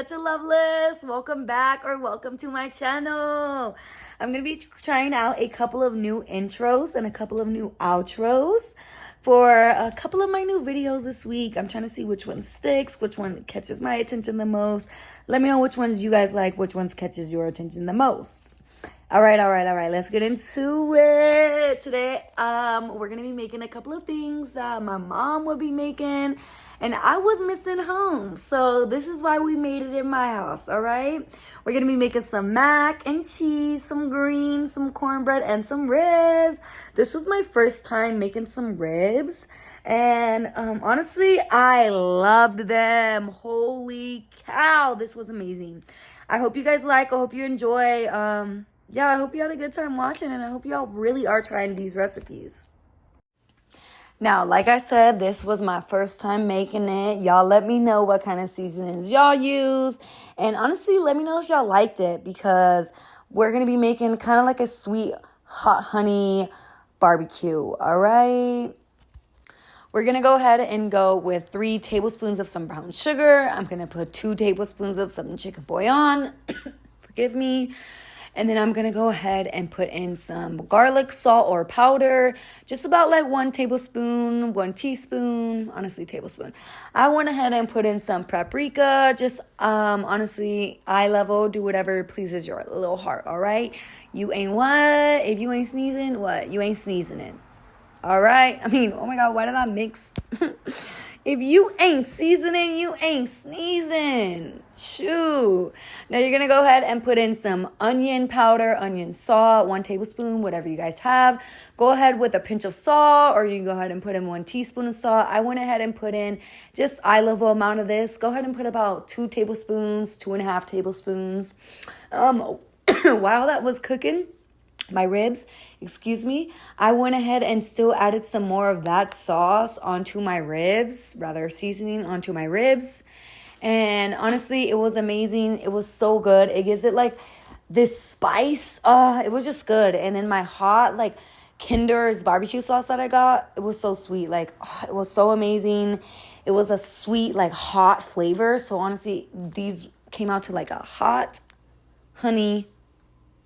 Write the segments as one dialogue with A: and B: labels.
A: such a loveless. Welcome back or welcome to my channel. I'm going to be trying out a couple of new intros and a couple of new outros for a couple of my new videos this week. I'm trying to see which one sticks, which one catches my attention the most. Let me know which ones you guys like, which ones catches your attention the most. All right. Let's get into it. Today, we're going to be making a couple of things that my mom would be making. And I was missing home. So this is why we made it in my house, all right? We're going to be making some mac and cheese, some greens, some cornbread, and some ribs. This was my first time making some ribs. And honestly, I loved them. Holy cow, this was amazing. I hope you guys like. I hope you enjoy. Yeah, I hope you had a good time watching. And I hope y'all really are trying these recipes. Now, like I said, this was my first time making it. Y'all let me know what kind of seasonings y'all use. And honestly, let me know if y'all liked it because we're going to be making kind of like a sweet hot honey barbecue, all right? We're going to go ahead and go with 3 tablespoons of some brown sugar. I'm going to put 2 tablespoons of some chicken bouillon. Forgive me. And then I'm going to go ahead and put in some garlic salt or powder. Just about like 1 tablespoon, 1 teaspoon, honestly, tablespoon. I went ahead and put in some paprika. Just honestly, eye level, do whatever pleases your little heart, all right? You ain't what? If you ain't sneezing, what? You ain't sneezing it. All right? I mean, oh my God, why did I mix? If you ain't seasoning, you ain't sneezing. Shoot. Now you're going to go ahead and put in some onion powder, onion salt, 1 tablespoon, whatever you guys have. Go ahead with a pinch of salt, or you can go ahead and put in 1 teaspoon of salt. I went ahead and put in just eye level amount of this. Go ahead and put about 2 tablespoons, 2.5 tablespoons. While that was cooking, my ribs, I went ahead and still added some more of that sauce onto my ribs, rather seasoning onto my ribs. And honestly, it was amazing. It was so good. It gives it like this spice. It was just good. And then my hot, like Kinder's barbecue sauce that I got, it was so sweet. Like, it was so amazing. It was a sweet, like hot flavor. So honestly, these came out to like a hot honey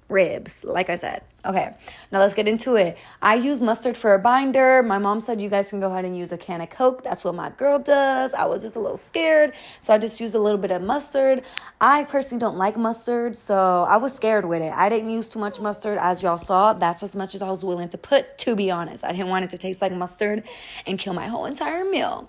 A: ribs, like I said. Okay, now let's get into it. I use mustard for a binder. My mom said you guys can go ahead and use a can of Coke. That's what my girl does. I was just a little scared, so I just used a little bit of mustard. I personally don't like mustard, so I was scared with it. I didn't use too much mustard, as y'all saw. That's as much as I was willing to put, to be honest. I didn't want it to taste like mustard and kill my whole entire meal.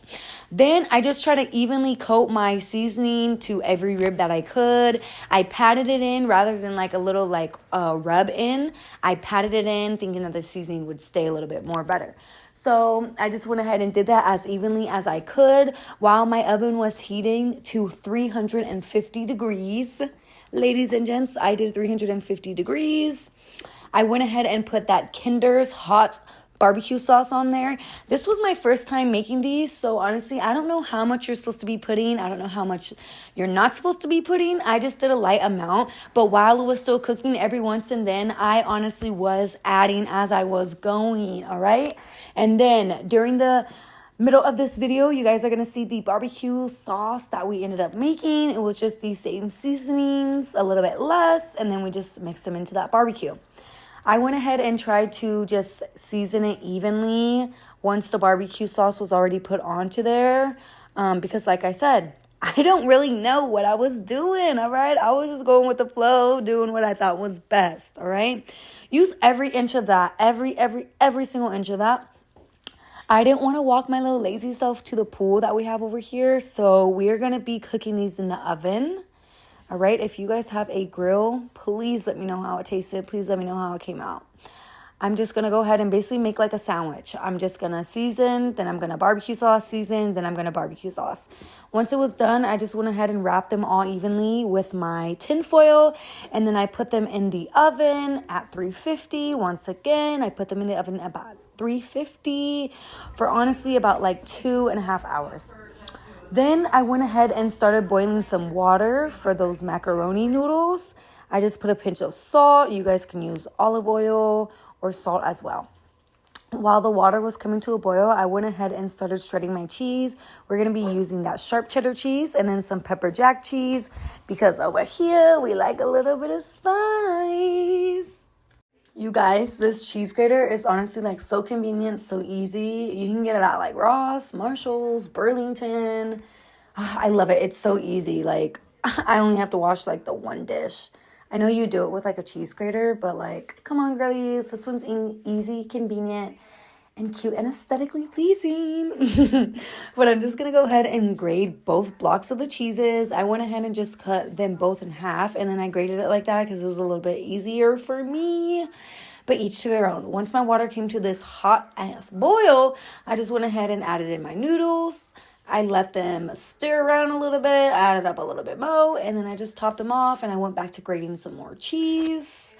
A: Then I just try to evenly coat my seasoning to every rib that I could. I patted it in rather than like a little like rub in. I patted it in thinking that the seasoning would stay a little bit more better. So I just went ahead and did that as evenly as I could while my oven was heating to 350 degrees. Ladies and gents, I did 350 degrees. I went ahead and put that Kinder's hot barbecue sauce on there. This was my first time making these, so honestly, I don't know how much you're supposed to be putting. I don't know how much you're not supposed to be putting. I just did a light amount, but while it was still cooking, every once and then, I honestly was adding as I was going, all right? And then during the middle of this video, you guys are going to see the barbecue sauce that we ended up making. It was just these same seasonings, a little bit less, and then we just mixed them into that barbecue. I went ahead and tried to just season it evenly once the barbecue sauce was already put onto there. Because like I said, I don't really know what I was doing, all right? I was just going with the flow, doing what I thought was best, all right? Use every inch of that, every single inch of that. I didn't want to walk my little lazy self to the pool that we have over here, so we're going to be cooking these in the oven. All right, if you guys have a grill, please let me know how it tasted. Please let me know how it came out. I'm just going to go ahead and basically make like a sandwich. I'm just going to season, then I'm going to barbecue sauce, season, then I'm going to barbecue sauce. Once it was done, I just went ahead and wrapped them all evenly with my tin foil, and then I put them in the oven at 350. Once again, I put them in the oven at about 350 for honestly about like 2.5 hours. Then I went ahead and started boiling some water for those macaroni noodles. I just put a pinch of salt. You guys can use olive oil or salt as well. While the water was coming to a boil, I went ahead and started shredding my cheese. We're going to be using that sharp cheddar cheese and then some pepper jack cheese because over here we like a little bit of spice. You guys, this cheese grater is honestly like so convenient, so easy. You can get it at like Ross, Marshall's, Burlington. I love it. It's so easy. Like I only have to wash like the one dish. I know you do it with like a cheese grater, but like, come on, girlies. This one's easy, convenient, and cute and aesthetically pleasing. But I'm just going to go ahead and grate both blocks of the cheeses. I went ahead and just cut them both in half, and then I grated it like that because it was a little bit easier for me. But each to their own. Once my water came to this hot ass boil, I just went ahead and added in my noodles. I let them stir around a little bit, added up a little bit more, and then I just topped them off and I went back to grating some more cheese.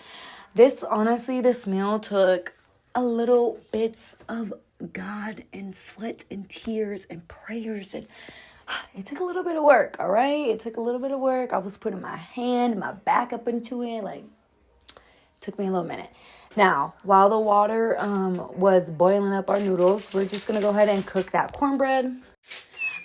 A: Honestly, this meal took a little bits of God and sweat and tears and prayers, and it took a little bit of work, all right? It took a little bit of work. I was putting my back up into it, like, took me a little minute. Now, while the water was boiling up our noodles, we're just going to go ahead and cook that cornbread.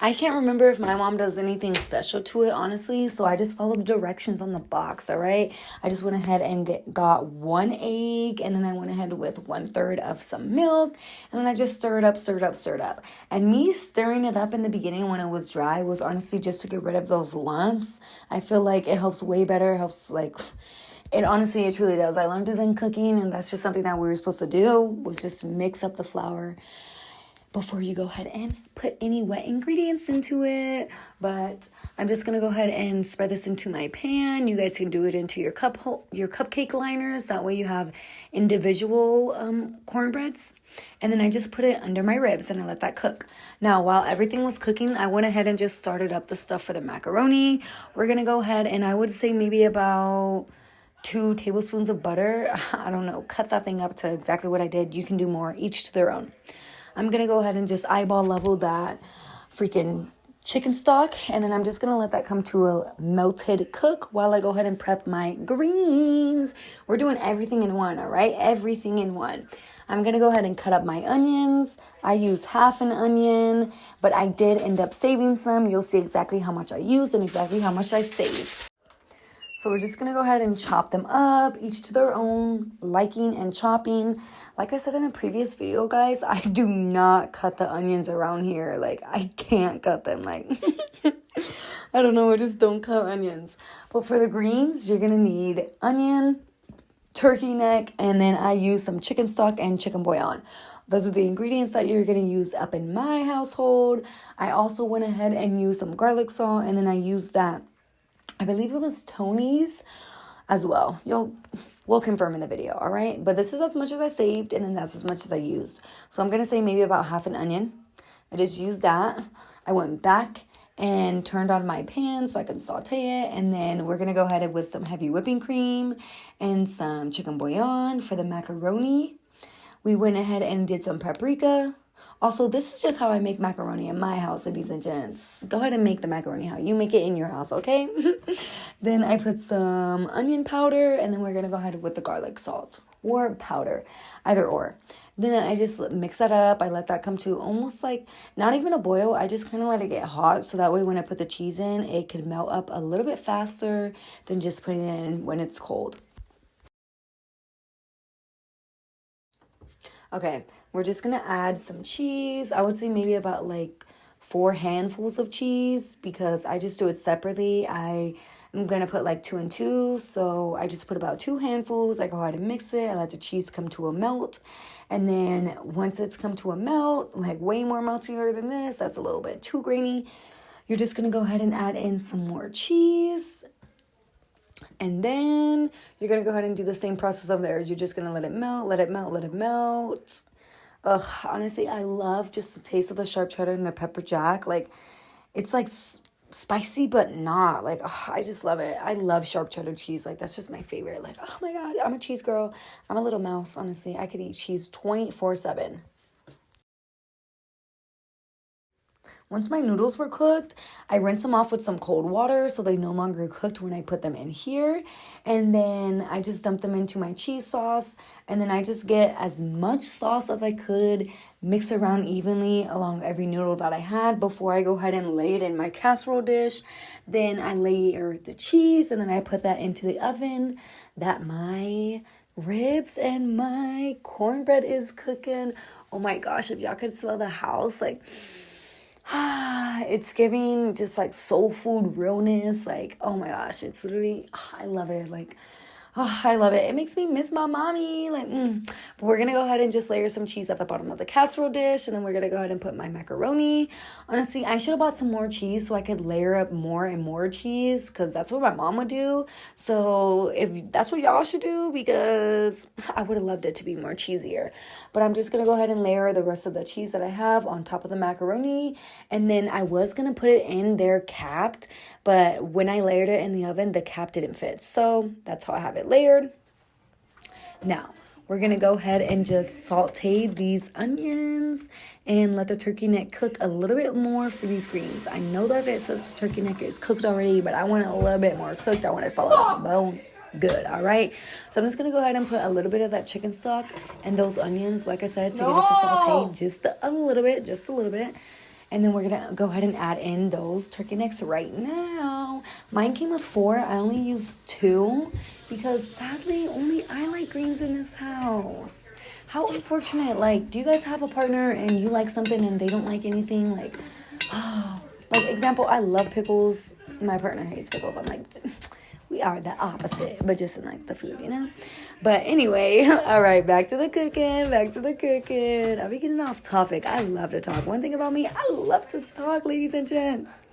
A: I can't remember if my mom does anything special to it, honestly, so I just followed the directions on the box, all right? I just went ahead and got 1 egg, and then I went ahead with 1/3 of some milk, and then I just stirred up. And me stirring it up in the beginning when it was dry was honestly just to get rid of those lumps. I feel like it helps way better, it truly does. I learned it in cooking, and that's just something that we were supposed to do, was just mix up the flour before you go ahead and put any wet ingredients into it. But I'm just going to go ahead and spread this into my pan. You guys can do it into your cupcake liners. That way you have individual cornbreads. And then I just put it under my ribs and I let that cook. Now, while everything was cooking, I went ahead and just started up the stuff for the macaroni. We're going to go ahead and I would say maybe about 2 tablespoons of butter. I don't know. Cut that thing up to exactly what I did. You can do more, each to their own. I'm going to go ahead and just eyeball level that freaking chicken stock. And then I'm just going to let that come to a melted cook while I go ahead and prep my greens. We're doing everything in one, all right? Everything in one. I'm going to go ahead and cut up my onions. I used half an onion, but I did end up saving some. You'll see exactly how much I used and exactly how much I saved. So we're just going to go ahead and chop them up, each to their own liking and chopping. Like I said in a previous video, guys, I do not cut the onions around here. Like, I can't cut them. Like, I don't know. I just don't cut onions. But for the greens, you're going to need onion, turkey neck, and then I use some chicken stock and chicken bouillon. Those are the ingredients that you're going to use up in my household. I also went ahead and used some garlic salt, and then I used that, I believe it was Tony's as well. We'll confirm in the video, all right? But this is as much as I saved, and then that's as much as I used. So I'm going to say maybe about half an onion. I just used that. I went back and turned on my pan so I can saute it. And then we're going to go ahead with some heavy whipping cream and some chicken bouillon for the macaroni. We went ahead and did some paprika. Also, this is just how I make macaroni in my house, ladies and gents. Go ahead and make the macaroni how you make it in your house, okay? Then I put some onion powder, and then we're going to go ahead with the garlic salt or powder, either or. Then I just mix that up. I let that come to almost like, not even a boil. I just kind of let it get hot, so that way when I put the cheese in, it could melt up a little bit faster than just putting it in when it's cold. Okay, we're just going to add some cheese. I would say maybe about like 4 handfuls of cheese because I just do it separately. I am going to put like 2 and 2. So I just put about 2 handfuls. I go ahead and mix it. I let the cheese come to a melt. And then once it's come to a melt, like way more meltier than this, that's a little bit too grainy. You're just going to go ahead and add in some more cheese. And then you're going to go ahead and do the same process over there. You're just going to let it melt, let it melt, let it melt. Ugh, honestly, I love just the taste of the sharp cheddar and the pepper jack. Like, it's like spicy, but not. Like, I just love it. I love sharp cheddar cheese. Like, that's just my favorite. Like, oh my God, I'm a cheese girl. I'm a little mouse, honestly. I could eat cheese 24/7. Once my noodles were cooked, I rinsed them off with some cold water so they no longer cooked when I put them in here. And then I just dumped them into my cheese sauce. And then I just get as much sauce as I could, mix around evenly along every noodle that I had before I go ahead and lay it in my casserole dish. Then I layer the cheese and then I put that into the oven. That my ribs and my cornbread is cooking. Oh my gosh, if y'all could smell the house, like... it's giving just like soul food realness. Like, oh my gosh, it's literally, I love it. Like, oh, I love it. It makes me miss my mommy. Like, But we're going to go ahead and just layer some cheese at the bottom of the casserole dish. And then we're going to go ahead and put my macaroni. Honestly, I should have bought some more cheese so I could layer up more and more cheese. Because that's what my mom would do. So if that's what y'all should do, because I would have loved it to be more cheesier. But I'm just going to go ahead and layer the rest of the cheese that I have on top of the macaroni. And then I was going to put it in there capped. But when I layered it in the oven, the cap didn't fit. So that's how I have it layered. Now, we're going to go ahead and just saute these onions and let the turkey neck cook a little bit more for these greens. I know that it says the turkey neck is cooked already, but I want it a little bit more cooked. I want it to fall off the bone good, all right? So I'm just going to go ahead and put a little bit of that chicken stock and those onions, like I said, to get it to saute just a little bit. And then we're going to go ahead and add in those turkey necks right now. Mine came with 4. I only used 2 because sadly only I like greens in this house. How unfortunate. Like, do you guys have a partner and you like something and they don't like anything? Like, like example, I love pickles. My partner hates pickles. I'm like... we are the opposite, but just in like the food, you know? But anyway, all right, back to the cooking. I'll be getting off topic. I love to talk. One thing about me, I love to talk, ladies and gents.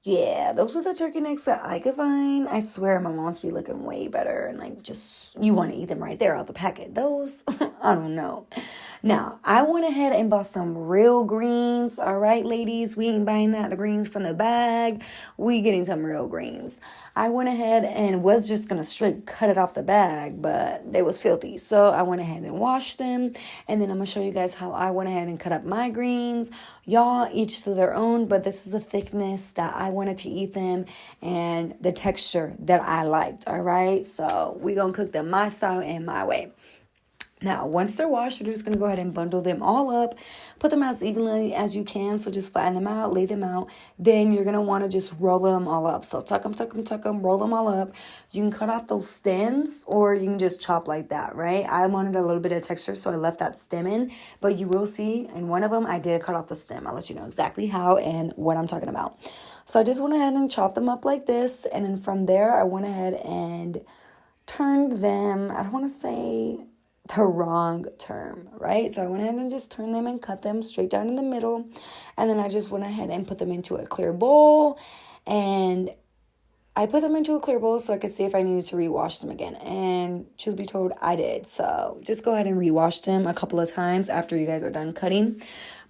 A: Yeah, those are the turkey necks that I could find. I swear my mom's be looking way better and like just, you want to eat them right there out the packet. Those, I don't know. Now, I went ahead and bought some real greens. All right, ladies, we ain't buying the greens from the bag. We getting some real greens. I went ahead and was just going to straight cut it off the bag, but they was filthy. So I went ahead and washed them. And then I'm going to show you guys how I went ahead and cut up my greens. Y'all, each to their own, but this is the thickness that I wanted to eat them and the texture that I liked, all right? So we going to cook them my style and my way. Now, once they're washed, you're just going to go ahead and bundle them all up. Put them as evenly as you can. So just flatten them out, lay them out. Then you're going to want to just roll them all up. So tuck them, roll them all up. You can cut off those stems or you can just chop like that, right? I wanted a little bit of texture, so I left that stem in. But you will see in one of them, I did cut off the stem. I'll let you know exactly how and what I'm talking about. So I just went ahead and chopped them up like this. And then from there, I went ahead and turned them, I don't want to say... the wrong term, right? So I went ahead and just turned them and cut them straight down in the middle. And then I just went ahead and put them into a clear bowl. And I put them into a clear bowl so I could see if I needed to rewash them again. And truth be told, I did. So just go ahead and rewash them a couple of times after you guys are done cutting.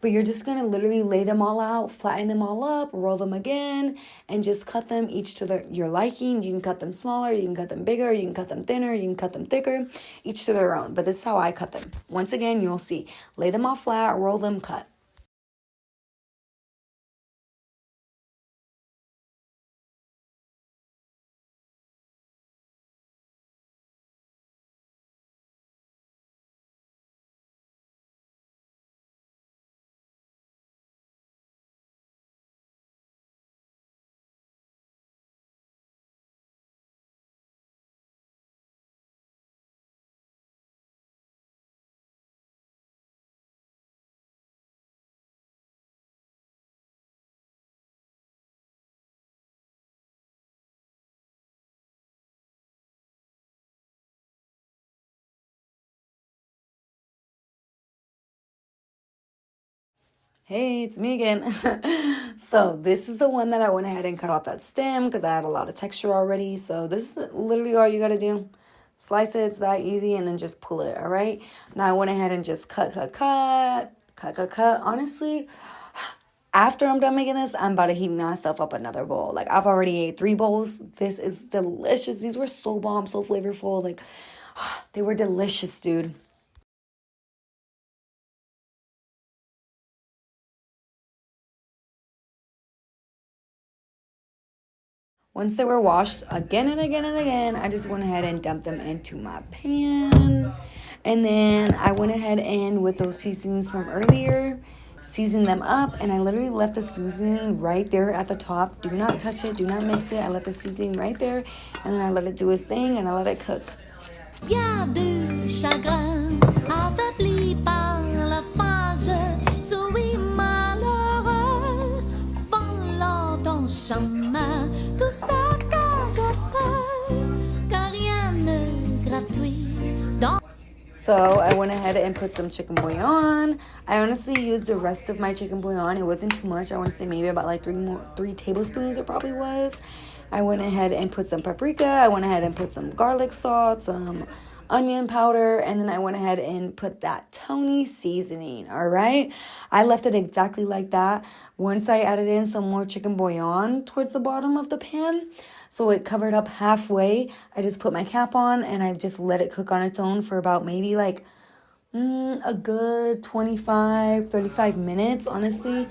A: But you're just going to literally lay them all out, flatten them all up, roll them again, and just cut them each to your liking. You can cut them smaller, you can cut them bigger, you can cut them thinner, you can cut them thicker, each to their own. But this is how I cut them. Once again, you'll see. Lay them all flat, roll them, cut. Hey, it's me again. So this is the one that I went ahead and cut off that stem because I had a lot of texture already. So this is literally all you got to do. Slice it, it's that easy, and then just pull it, all right? Now I went ahead and just cut. Honestly, After I'm done making this, I'm about to heat myself up another bowl. Like, I've already ate 3 bowls. This is delicious. These were so bomb, so flavorful. Like, they were delicious, dude. Once they were washed again and again and again, I just went ahead and dumped them into my pan. And then I went ahead and with those seasonings from earlier, seasoned them up. And I literally left the seasoning right there at the top. Do not touch it. Do not mix it. I left the seasoning right there. And then I let it do its thing and I let it cook.
B: Bien du chagrin, affaibli par la fange, souris malheureux, volant ton chemin, tout ça que je peux, car rien n'est gratuit dans.
A: So I went ahead and put some chicken bouillon. I honestly used the rest of my chicken bouillon. It wasn't too much. I want to say maybe about like 3 tablespoons it probably was. I went ahead and put some paprika. I went ahead and put some garlic salt, some onion powder, and then I went ahead and put that Tony seasoning, all right? I left it exactly like that. Once I added in some more chicken bouillon towards the bottom of the pan, so it covered up halfway, I just put my cap on and I just let it cook on its own for about maybe like a good 35 minutes, honestly.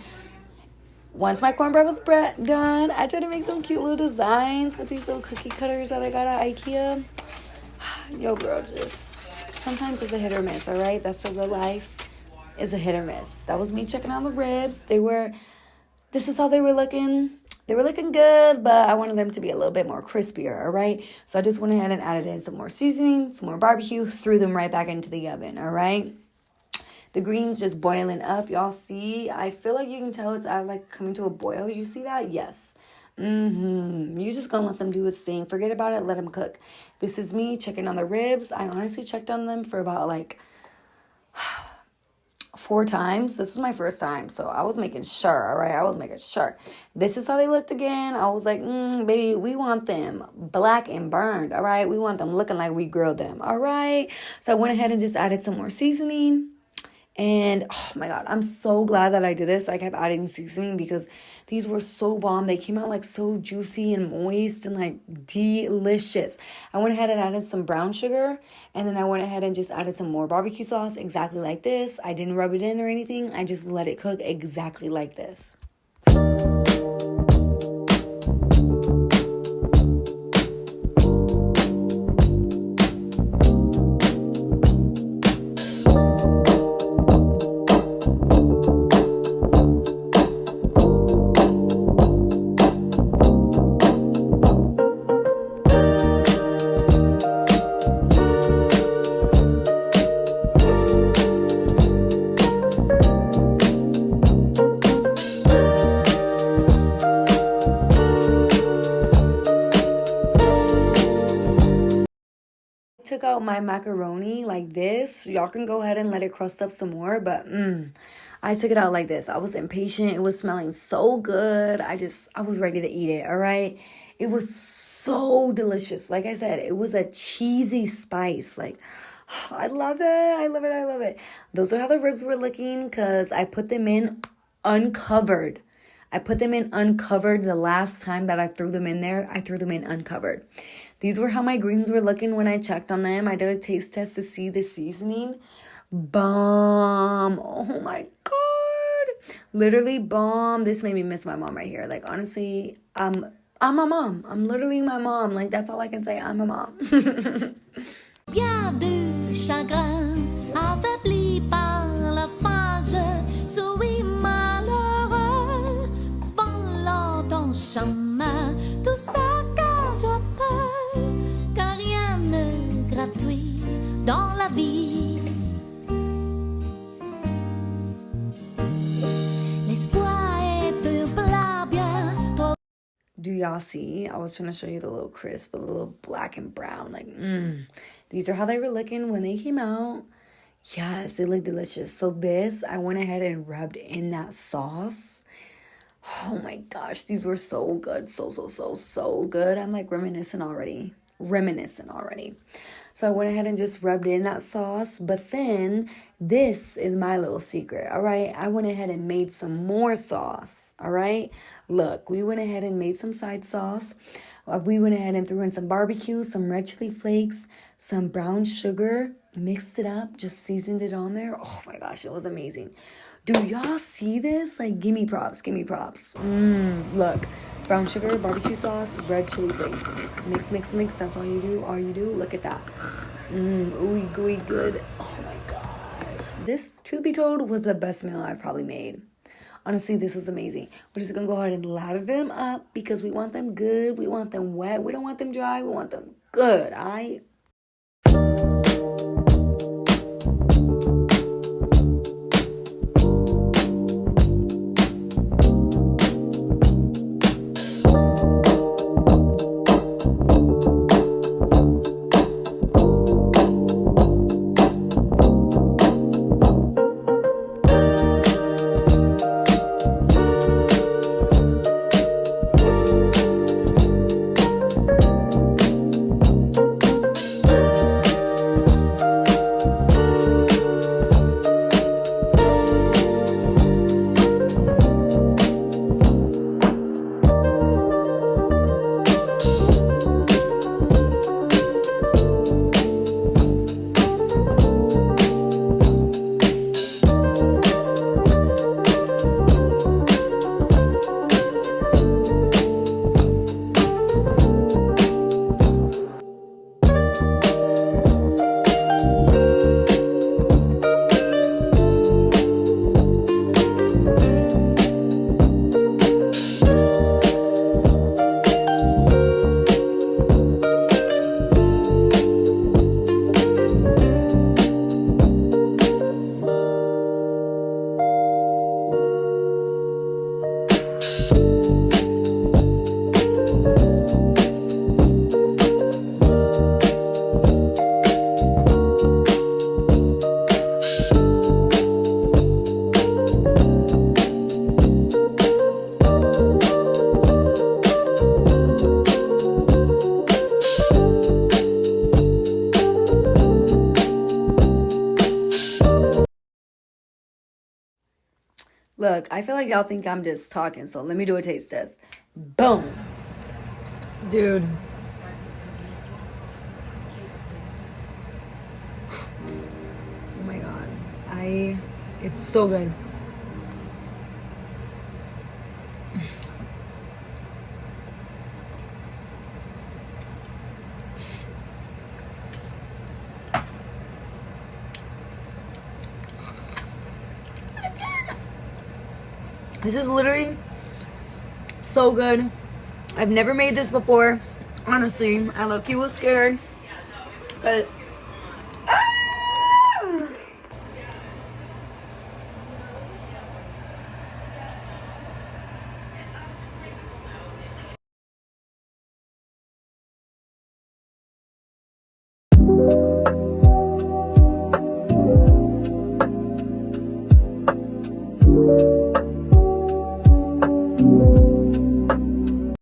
A: Once my cornbread was done, I tried to make some cute little designs with these little cookie cutters that I got at IKEA. Yo, girl, just sometimes it's a hit or miss, all right? That's the real life, is a hit or miss. That was me checking out the ribs. This is how they were looking. They were looking good, but I wanted them to be a little bit more crispier, all right? So I just went ahead and added in some more seasoning, some more barbecue, threw them right back into the oven, all right? The greens just boiling up. Y'all see? I feel like you can tell it's like coming to a boil. You see that? Yes. You're just gonna let them do its thing. Forget about it. Let them cook. This is me checking on the ribs. I honestly checked on them for about like 4 times. This was my first time, so I was making sure, all right? I was making sure. This is how they looked again. I was like, baby, we want them black and burned, all right? We want them looking like we grilled them, all right? So I went ahead and just added some more seasoning. And oh my God, I'm so glad that I did this. I kept adding seasoning because these were so bomb. They came out like so juicy and moist and like delicious. I went ahead and added some brown sugar. And then I went ahead and just added some more barbecue sauce exactly like this. I didn't rub it in or anything. I just let it cook exactly like this. Took out my macaroni like this. Y'all can go ahead and let it crust up some more, but I took it out like this. I was impatient. It was smelling so good. I was ready to eat it, all right? It was so delicious. Like I said, it was a cheesy spice. Like, I love it. I love it. I love it. Those are how the ribs were looking because I put them in uncovered. I put them in uncovered the last time that I threw them in there. I threw them in uncovered. These were how my greens were looking when I checked on them. I did a taste test to see the seasoning. Bomb. Oh my God. Literally bomb. This made me miss my mom right here. Like, honestly, I'm my mom. I'm literally my mom. Like, that's all I can say. I'm a mom.
B: Bien du chagrin, affaibli par la fange, souris malheureux, volant ton chemin, tout ça que je peux, car rien n'est gratuit dans la vie. L'espoir est un plat bien trop.
A: Do y'all see? I was trying to show you the little crisp, but the little black and brown. Like, These are how they were looking when they came out. Yes, they look delicious. So this, I went ahead and rubbed in that sauce. Oh my gosh, these were so good. So good. I'm like reminiscing already. reminiscent already. So I went ahead and just rubbed in that sauce. But then this is my little secret, all right? I went ahead and made some more sauce, all right? Look, we went ahead and made some side sauce. We went ahead and threw in some barbecue, some red chili flakes, some brown sugar, mixed it up, just seasoned it on there. Oh my gosh, it was amazing. Do y'all see this? Like, give me props, give me props. Look, brown sugar, barbecue sauce, red chili flakes. Mix, mix, mix. That's all you do. Look at that. Ooey gooey good. Oh my gosh. This, truth be told, was the best meal I've probably made. Honestly, this was amazing. We're just going to go ahead and lather them up because we want them good. We want them wet. We don't want them dry. We want them good, all right? Look, I feel like y'all think I'm just talking, so let me do a taste test. Boom. Dude. Oh my god. It's so good. This is literally so good. I've never made this before. Honestly, I low-key was scared. But